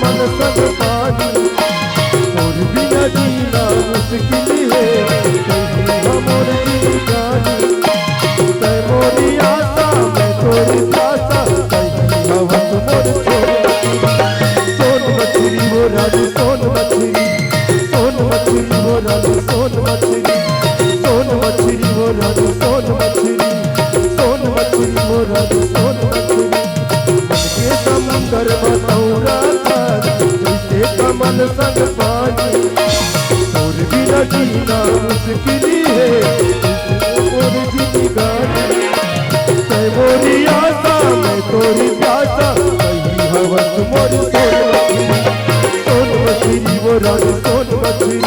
कमल संग पानी और बिना जीना मुश्किल है कहीं हमर जिंदगानी तै मोरी आशा मैं तोरी प्यासा कहीं हवस मोर सोन मछली वो राजू सोन मछली वो राजू सोन मछली वो राजू सोन मछली वो राजू सोन मछली के समुंदर बतौरा था जैसे कमल संग पानी और बिना जीना मुश्किल है मोर जिंदगानी तै मोरी आशा मैं तोरी प्यासा कहीं हवस मोर सोन मछली वो राजू सोन मछली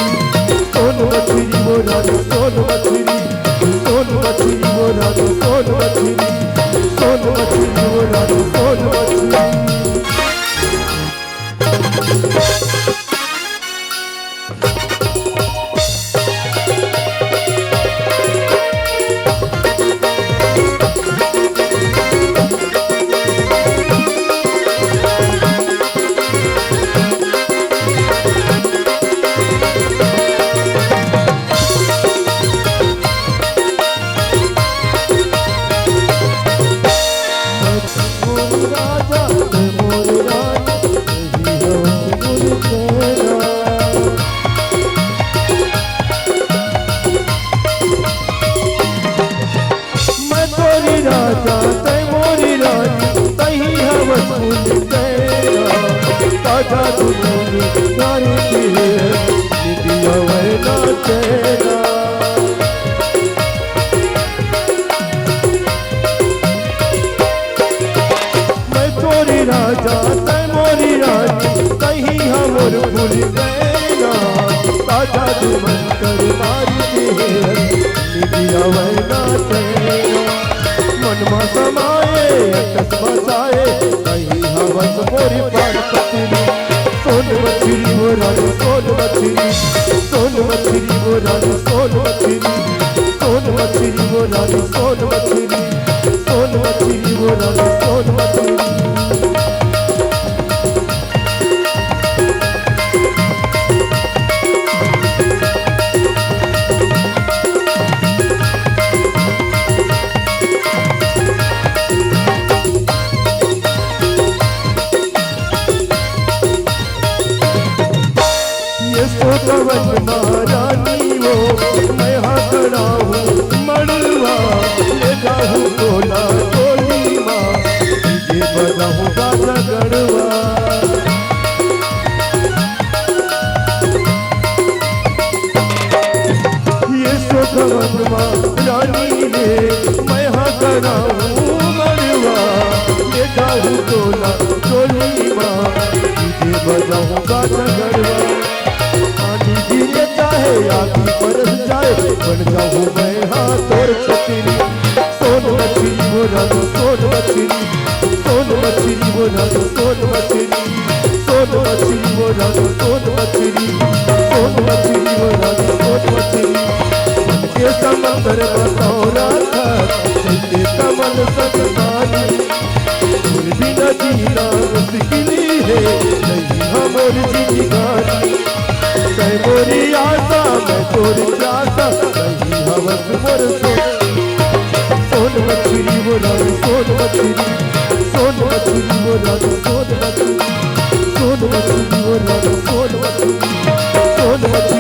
वो राजू सोन मछली वो राजू सोन मछली वो राजू सोन मछली राजा तै मोरी रानी तही हवस फूल तेरा ताजा दुनू नारी की निदिया वैना तेरा मैं तोरी राजा तै मोरी रानी तही हमर फूल तेरा ताजा दुनू नारी की निदिया वैना तेरा मनमा समाए अकस बसाए कहीं हवस मोरी पार पतली सोन मछली वो राजू सोन मछली वो राजू सोन मछली वो राजू सोन मछली वो राजू सोन मछली कवन महारानी वो मैं खड़ा हूँ मड़वा ले जाऊँ टोला टोली माँ ये बजाऊँ गाना गड़वा ये सो कवन महारानी ने मैं खड़ा हूँ मड़वा ले जाऊँ टोला टोली माँ ये बजाऊँ गाना गड़वा गिरे चाहे आगे बरस जाए बन जाऊँ मैं हाथ और छतरी सोन मछली वो राजू सोन मछली वो राजू सोन मछली वो राजू सोन मछली वो राजू सोन मछली के समंदर बतौरा था जैसे कमल संग पानी बिना जीना मुश्किल है नहीं हमर जिंदगानी तै मोरी आशा मैं तोरी प्यासा कहीं हवस मोर सोन मछली वो राजू सोन मछली वो राजू सोन मछली वो राजू सोन मछली